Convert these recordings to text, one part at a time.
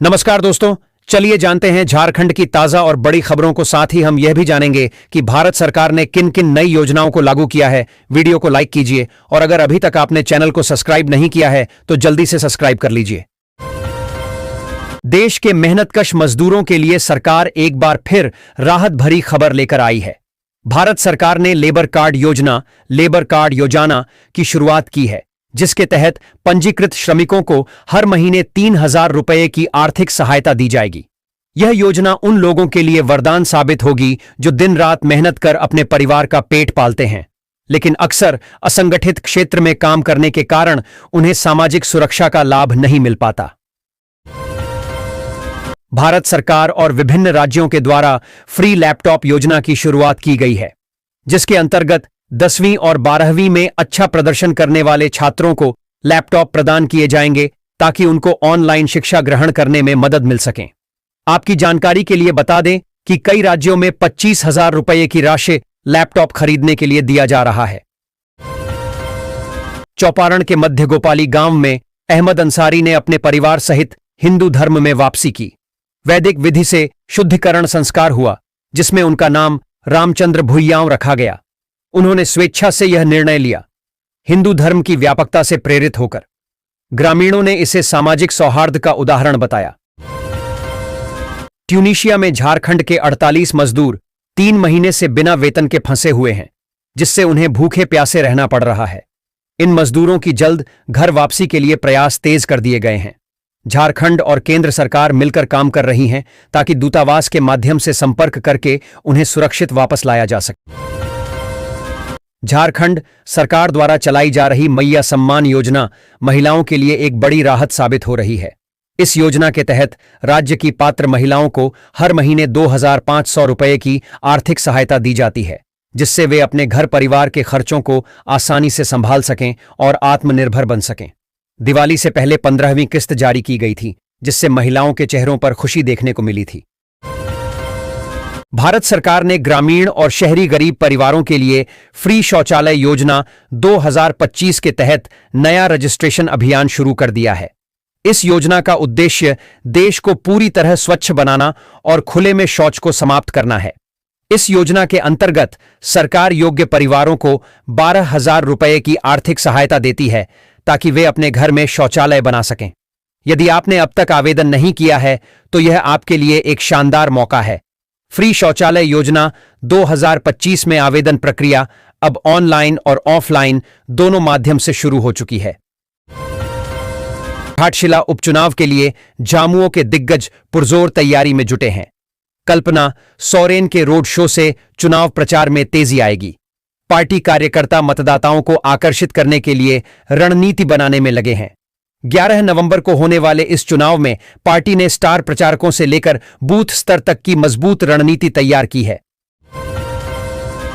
नमस्कार दोस्तों, चलिए जानते हैं झारखंड की ताजा और बड़ी खबरों को। साथ ही हम यह भी जानेंगे कि भारत सरकार ने किन किन नई योजनाओं को लागू किया है। वीडियो को लाइक कीजिए और अगर अभी तक आपने चैनल को सब्सक्राइब नहीं किया है तो जल्दी से सब्सक्राइब कर लीजिए। देश के मेहनतकश मजदूरों के लिए सरकार एक बार फिर राहत भरी खबर लेकर आई है। भारत सरकार ने लेबर कार्ड योजना की शुरुआत की है, जिसके तहत पंजीकृत श्रमिकों को हर महीने 3,000 रुपये की आर्थिक सहायता दी जाएगी। यह योजना उन लोगों के लिए वरदान साबित होगी जो दिन रात मेहनत कर अपने परिवार का पेट पालते हैं, लेकिन अक्सर असंगठित क्षेत्र में काम करने के कारण उन्हें सामाजिक सुरक्षा का लाभ नहीं मिल पाता। भारत सरकार और विभिन्न राज्यों के द्वारा फ्री लैपटॉप योजना की शुरुआत की गई है, जिसके अंतर्गत 10वीं और 12वीं में अच्छा प्रदर्शन करने वाले छात्रों को लैपटॉप प्रदान किए जाएंगे ताकि उनको ऑनलाइन शिक्षा ग्रहण करने में मदद मिल सके। आपकी जानकारी के लिए बता दें कि कई राज्यों में 25,000 रुपये की राशि लैपटॉप खरीदने के लिए दिया जा रहा है। चौपारण के मध्य गोपाली गांव में अहमद अंसारी ने अपने परिवार सहित हिंदू धर्म में वापसी की। वैदिक विधि से शुद्धिकरण संस्कार हुआ, जिसमें उनका नाम रामचंद्र भुइयाँव रखा गया। उन्होंने स्वेच्छा से यह निर्णय लिया, हिंदू धर्म की व्यापकता से प्रेरित होकर। ग्रामीणों ने इसे सामाजिक सौहार्द का उदाहरण बताया। ट्यूनीशिया में झारखंड के 48 मजदूर 3 महीने से बिना वेतन के फंसे हुए हैं, जिससे उन्हें भूखे प्यासे रहना पड़ रहा है। इन मजदूरों की जल्द घर वापसी के लिए प्रयास तेज कर दिए गए हैं। झारखंड और केंद्र सरकार मिलकर काम कर रही हैं ताकि दूतावास के माध्यम से संपर्क करके उन्हें सुरक्षित वापस लाया जा सके। झारखंड सरकार द्वारा चलाई जा रही मैया सम्मान योजना महिलाओं के लिए एक बड़ी राहत साबित हो रही है। इस योजना के तहत राज्य की पात्र महिलाओं को हर महीने 2,500 रुपये की आर्थिक सहायता दी जाती है, जिससे वे अपने घर परिवार के खर्चों को आसानी से संभाल सकें और आत्मनिर्भर बन सकें। दिवाली से पहले 15वीं किस्त जारी की गई थी, जिससे महिलाओं के चेहरों पर खुशी देखने को मिली थी। भारत सरकार ने ग्रामीण और शहरी गरीब परिवारों के लिए फ्री शौचालय योजना 2025 के तहत नया रजिस्ट्रेशन अभियान शुरू कर दिया है। इस योजना का उद्देश्य देश को पूरी तरह स्वच्छ बनाना और खुले में शौच को समाप्त करना है। इस योजना के अंतर्गत सरकार योग्य परिवारों को 12,000 रुपये की आर्थिक सहायता देती है ताकि वे अपने घर में शौचालय बना सकें। यदि आपने अब तक आवेदन नहीं किया है तो यह आपके लिए एक शानदार मौका है। फ्री शौचालय योजना 2025 में आवेदन प्रक्रिया अब ऑनलाइन और ऑफलाइन दोनों माध्यम से शुरू हो चुकी है। घाटशिला उपचुनाव के लिए झामुमो के दिग्गज पुरजोर तैयारी में जुटे हैं। कल्पना सोरेन के रोड शो से चुनाव प्रचार में तेजी आएगी। पार्टी कार्यकर्ता मतदाताओं को आकर्षित करने के लिए रणनीति बनाने में लगे हैं। 11 नवंबर को होने वाले इस चुनाव में पार्टी ने स्टार प्रचारकों से लेकर बूथ स्तर तक की मजबूत रणनीति तैयार की है।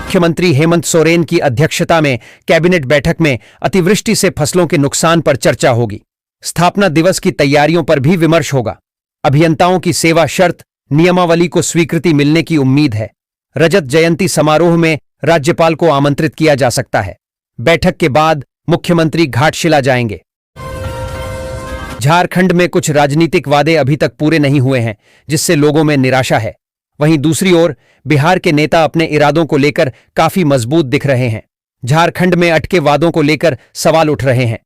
मुख्यमंत्री हेमंत सोरेन की अध्यक्षता में कैबिनेट बैठक में अतिवृष्टि से फसलों के नुकसान पर चर्चा होगी। स्थापना दिवस की तैयारियों पर भी विमर्श होगा। अभियंताओं की सेवा शर्त नियमावली को स्वीकृति मिलने की उम्मीद है। रजत जयंती समारोह में राज्यपाल को आमंत्रित किया जा सकता है। बैठक के बाद मुख्यमंत्री घाटशिला जाएंगे। झारखंड में कुछ राजनीतिक वादे अभी तक पूरे नहीं हुए हैं, जिससे लोगों में निराशा है। वहीं दूसरी ओर बिहार के नेता अपने इरादों को लेकर काफी मजबूत दिख रहे हैं। झारखंड में अटके वादों को लेकर सवाल उठ रहे हैं।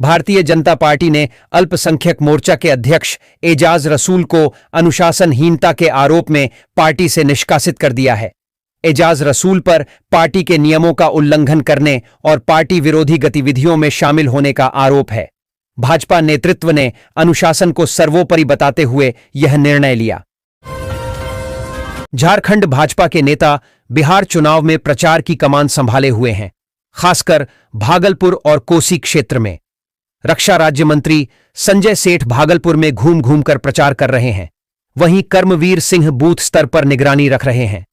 भारतीय जनता पार्टी ने अल्पसंख्यक मोर्चा के अध्यक्ष एजाज रसूल को अनुशासनहीनता के आरोप में पार्टी से निष्कासित कर दिया है। एजाज रसूल पर पार्टी के नियमों का उल्लंघन करने और पार्टी विरोधी गतिविधियों में शामिल होने का आरोप है। भाजपा नेतृत्व ने अनुशासन को सर्वोपरि बताते हुए यह निर्णय लिया। झारखंड भाजपा के नेता बिहार चुनाव में प्रचार की कमान संभाले हुए हैं, खासकर भागलपुर और कोसी क्षेत्र में। रक्षा राज्य मंत्री संजय सेठ भागलपुर में घूम घूम कर प्रचार कर रहे हैं। वहीं कर्मवीर सिंह बूथ स्तर पर निगरानी रख रहे हैं।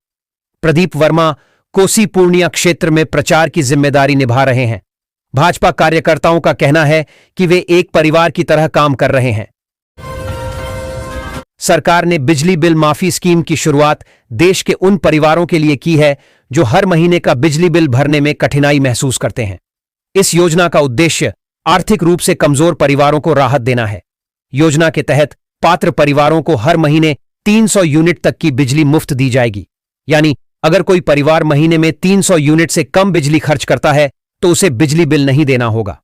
प्रदीप वर्मा कोसी पूर्णिया क्षेत्र में प्रचार की जिम्मेदारी निभा रहे हैं। भाजपा कार्यकर्ताओं का कहना है कि वे एक परिवार की तरह काम कर रहे हैं। सरकार ने बिजली बिल माफी स्कीम की शुरुआत देश के उन परिवारों के लिए की है जो हर महीने का बिजली बिल भरने में कठिनाई महसूस करते हैं। इस योजना का उद्देश्य आर्थिक रूप से कमजोर परिवारों को राहत देना है। योजना के तहत पात्र परिवारों को हर महीने 300 यूनिट तक की बिजली मुफ्त दी जाएगी। यानी अगर कोई परिवार महीने में 300 यूनिट से कम बिजली खर्च करता है तो उसे बिजली बिल नहीं देना होगा।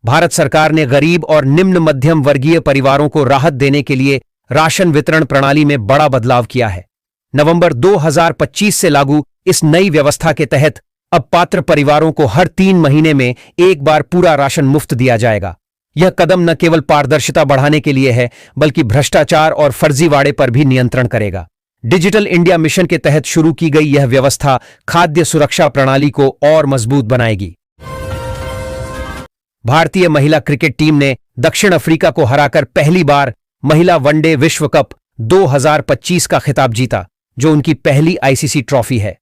भारत सरकार ने गरीब और निम्न मध्यम वर्गीय परिवारों को राहत देने के लिए राशन वितरण प्रणाली में बड़ा बदलाव किया है। नवंबर 2025 से लागू इस नई व्यवस्था के तहत अब पात्र परिवारों को हर 3 महीने में एक बार पूरा राशन मुफ्त दिया जाएगा। यह कदम न केवल पारदर्शिता बढ़ाने के लिए है, बल्कि भ्रष्टाचार और फर्जीवाड़े पर भी नियंत्रण करेगा। डिजिटल इंडिया मिशन के तहत शुरू की गई यह व्यवस्था खाद्य सुरक्षा प्रणाली को और मजबूत बनाएगी। भारतीय महिला क्रिकेट टीम ने दक्षिण अफ्रीका को हराकर पहली बार महिला वनडे विश्व कप 2025 का खिताब जीता, जो उनकी पहली आईसीसी ट्रॉफी है।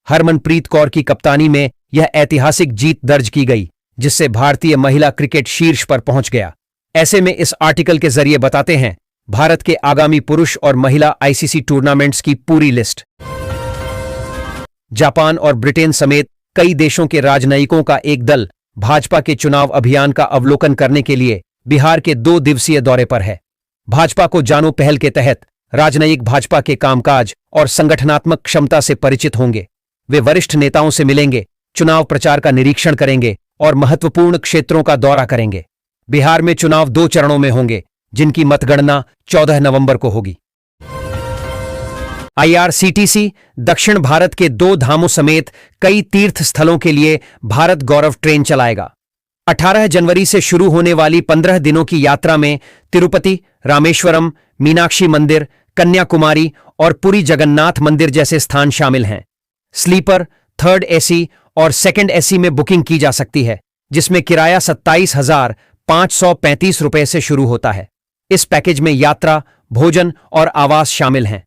हरमनप्रीत कौर की कप्तानी में यह ऐतिहासिक जीत दर्ज की गई, जिससे भारतीय महिला क्रिकेट शीर्ष पर पहुंच गया। ऐसे में इस आर्टिकल के जरिए बताते हैं भारत के आगामी पुरुष और महिला आईसीसी टूर्नामेंट्स की पूरी लिस्ट। जापान और ब्रिटेन समेत कई देशों के राजनयिकों का एक दल भाजपा के चुनाव अभियान का अवलोकन करने के लिए बिहार के 2 दिवसीय दौरे पर है। भाजपा को जानो पहल के तहत राजनयिक भाजपा के कामकाज और संगठनात्मक क्षमता से परिचित होंगे। वे वरिष्ठ नेताओं से मिलेंगे, चुनाव प्रचार का निरीक्षण करेंगे और महत्वपूर्ण क्षेत्रों का दौरा करेंगे। बिहार में चुनाव 2 चरणों में होंगे, जिनकी मतगणना 14 नवंबर को होगी। आईआरसीटीसी दक्षिण भारत के 2 धामों समेत कई तीर्थ स्थलों के लिए भारत गौरव ट्रेन चलाएगा। 18 जनवरी से शुरू होने वाली 15 दिनों की यात्रा में तिरुपति, रामेश्वरम, मीनाक्षी मंदिर, कन्याकुमारी और पुरी जगन्नाथ मंदिर जैसे स्थान शामिल हैं। स्लीपर, 3rd एसी और 2nd एसी में बुकिंग की जा सकती है, जिसमें किराया 27,535 रुपए से शुरू होता है। इस पैकेज में यात्रा, भोजन और आवास शामिल हैं।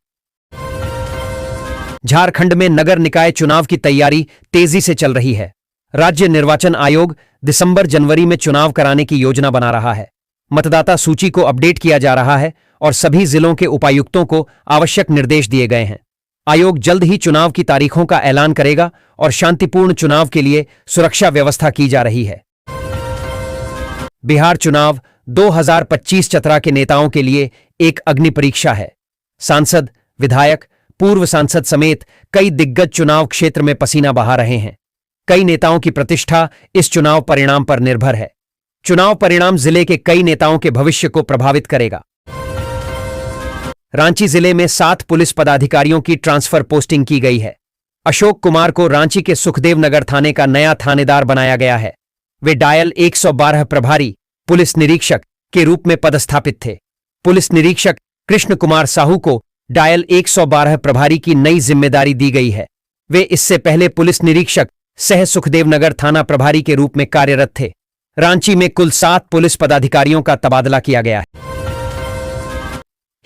झारखंड में नगर निकाय चुनाव की तैयारी तेजी से चल रही है। राज्य निर्वाचन आयोग दिसंबर-जनवरी में चुनाव कराने की योजना बना रहा है। मतदाता सूची को अपडेट किया जा रहा है और सभी जिलों के उपायुक्तों को आवश्यक निर्देश दिए गए हैं। आयोग जल्द ही चुनाव की तारीखों का ऐलान करेगा और शांतिपूर्ण चुनाव के लिए सुरक्षा व्यवस्था की जा रही है। बिहार चुनाव 2025 चतरा के नेताओं के लिए एक अग्नि परीक्षा है। सांसद, विधायक, पूर्व सांसद समेत कई दिग्गज चुनाव क्षेत्र में पसीना बहा रहे हैं। कई नेताओं की प्रतिष्ठा इस चुनाव परिणाम पर निर्भर है। चुनाव परिणाम जिले के कई नेताओं के भविष्य को प्रभावित करेगा। रांची जिले में 7 पुलिस पदाधिकारियों की ट्रांसफर पोस्टिंग की गई है। अशोक कुमार को रांची के सुखदेव नगर थाने का नया थानेदार बनाया गया है। वे डायल 112 प्रभारी पुलिस निरीक्षक के रूप में पदस्थापित थे। पुलिस निरीक्षक कृष्ण कुमार साहू को डायल 112 प्रभारी की नई जिम्मेदारी दी गई है। वे इससे पहले पुलिस निरीक्षक सह सुखदेवनगर थाना प्रभारी के रूप में कार्यरत थे। रांची में कुल 7 पुलिस पदाधिकारियों का तबादला किया गया है।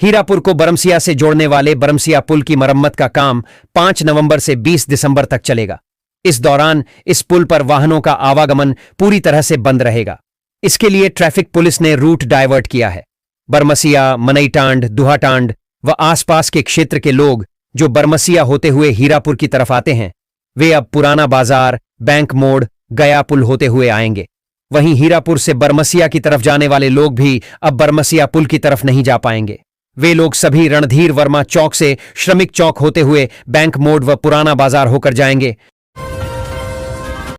हीरापुर को बरमसिया से जोड़ने वाले बरमसिया पुल की मरम्मत का काम 5 नवंबर से 20 दिसंबर तक चलेगा। इस दौरान इस पुल पर वाहनों का आवागमन पूरी तरह से बंद रहेगा। इसके लिए ट्रैफिक पुलिस ने रूट डायवर्ट किया है। बरमसिया, मनईटांड, दुहाटांड व आसपास के क्षेत्र के लोग जो बरमसिया होते हुए हीरापुर की तरफ आते हैं, वे अब पुराना बाजार, बैंक मोड़, गया पुल होते हुए आएंगे। वहीं हीरापुर से बरमसिया की तरफ जाने वाले लोग भी अब बरमसिया पुल की तरफ नहीं जा पाएंगे। वे लोग सभी रणधीर वर्मा चौक से श्रमिक चौक होते हुए बैंक मोड़ व पुराना बाजार होकर जाएंगे।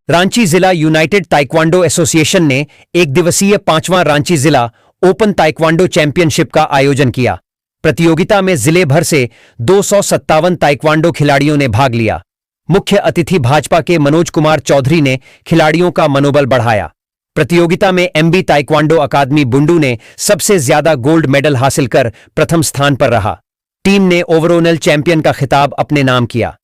रांची जिला यूनाइटेड ताइक्वांडो एसोसिएशन ने एक दिवसीय 5वां रांची जिला ओपन ताइक्वांडो चैंपियनशिप का आयोजन किया। प्रतियोगिता में जिले भर से 257 ताइक्वांडो खिलाड़ियों ने भाग लिया। मुख्य अतिथि भाजपा के मनोज कुमार चौधरी ने खिलाड़ियों का मनोबल बढ़ाया। प्रतियोगिता में एमबी ताइक्वांडो अकादमी बुंडू ने सबसे ज्यादा गोल्ड मेडल हासिल कर प्रथम स्थान पर रहा। टीम ने ओवरऑल चैंपियन का खिताब अपने नाम किया।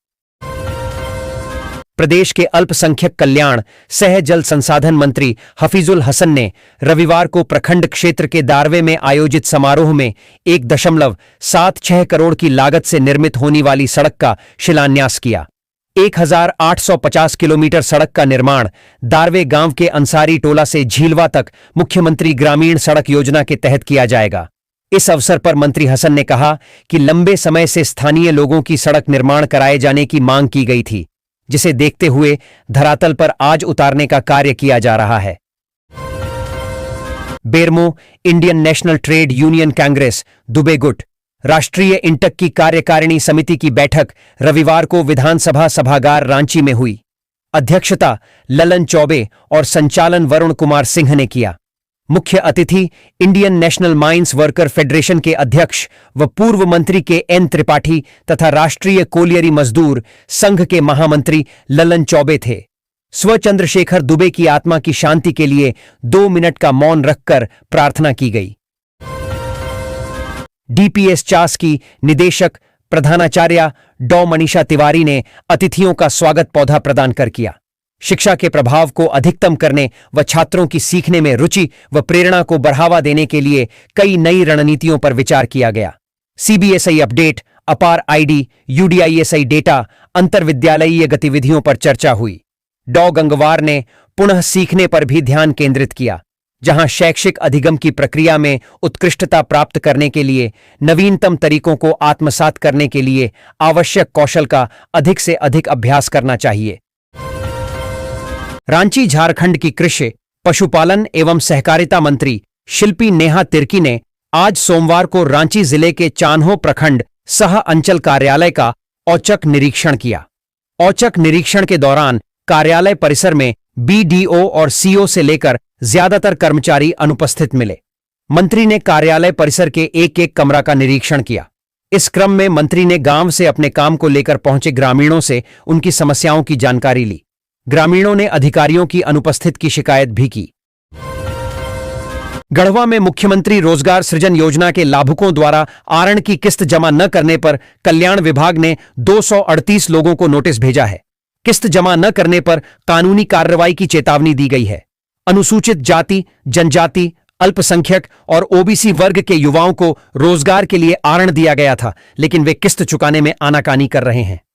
प्रदेश के अल्पसंख्यक कल्याण सह जल संसाधन मंत्री हफीजुल हसन ने रविवार को प्रखंड क्षेत्र के दारवे में आयोजित समारोह में 1.76 करोड़ की लागत से निर्मित होने वाली सड़क का शिलान्यास किया। 1850 किलोमीटर सड़क का निर्माण दारवे गांव के अंसारी टोला से झीलवा तक मुख्यमंत्री ग्रामीण सड़क योजना के तहत किया जाएगा। इस अवसर पर मंत्री हसन ने कहा कि लंबे समय से स्थानीय लोगों की सड़क निर्माण कराए जाने की मांग की गई थी, जिसे देखते हुए धरातल पर आज उतारने का कार्य किया जा रहा है। Bermo, Indian national trade union Congress, Dubey गुट। राष्ट्रीय इंटक की कार्यकारिणी समिति की बैठक रविवार को विधानसभा सभागार रांची में हुई। अध्यक्षता ललन चौबे और संचालन वरुण कुमार सिंह ने किया। मुख्य अतिथि Indian national mines worker federation के अध्यक्ष व पूर्व मंत्री के एन त्रिपाठी तथा राष्ट्रीय कोलियरी मजदूर संघ के महामंत्री ललन चौबे थे। स्व चंद्रशेखर दुबे की आत्मा की शांति के लिए 2 मिनट का मौन रखकर प्रार्थना की गई। डीपीएस चास की निदेशक प्रधानाचार्य डॉ मनीषा तिवारी ने अतिथियों का स्वागत पौधा प्रदान कर किया। शिक्षा के प्रभाव को अधिकतम करने व छात्रों की सीखने में रुचि व प्रेरणा को बढ़ावा देने के लिए कई नई रणनीतियों पर विचार किया गया। सीबीएसई अपडेट, अपार आईडी, यूडीआईएसई डेटा, अंतरविद्यालयीय गतिविधियों पर चर्चा हुई। डॉ गंगवार ने पुनः सीखने पर भी ध्यान केंद्रित किया, जहां शैक्षिक अधिगम की प्रक्रिया में उत्कृष्टता प्राप्त करने के लिए नवीनतम तरीकों को आत्मसात करने के लिए आवश्यक कौशल का अधिक से अधिक अभ्यास करना चाहिए। रांची झारखंड की कृषि, पशुपालन एवं सहकारिता मंत्री शिल्पी नेहा तिर्की ने आज सोमवार को रांची जिले के चान्हो प्रखंड सह अंचल कार्यालय का औचक निरीक्षण किया। औचक निरीक्षण के दौरान कार्यालय परिसर में बीडीओ और सीओ से लेकर ज्यादातर कर्मचारी अनुपस्थित मिले। मंत्री ने कार्यालय परिसर के एक-एक कमरा का निरीक्षण किया। इस क्रम में मंत्री ने गांव से अपने काम को लेकर पहुंचे ग्रामीणों से उनकी समस्याओं की जानकारी ली। ग्रामीणों ने अधिकारियों की अनुपस्थिति की शिकायत भी की। गढ़वा में मुख्यमंत्री रोजगार सृजन योजना के लाभुकों द्वारा आरण की किस्त जमा न करने पर कल्याण विभाग ने 238 लोगों को नोटिस भेजा है। किस्त जमा न करने पर कानूनी कार्रवाई की चेतावनी दी गई है। अनुसूचित जाति, जनजाति, अल्पसंख्यक और ओबीसी वर्ग के युवाओं को रोजगार के लिए आरण दिया गया था, लेकिन वे किस्त चुकाने में आनाकानी कर रहे हैं।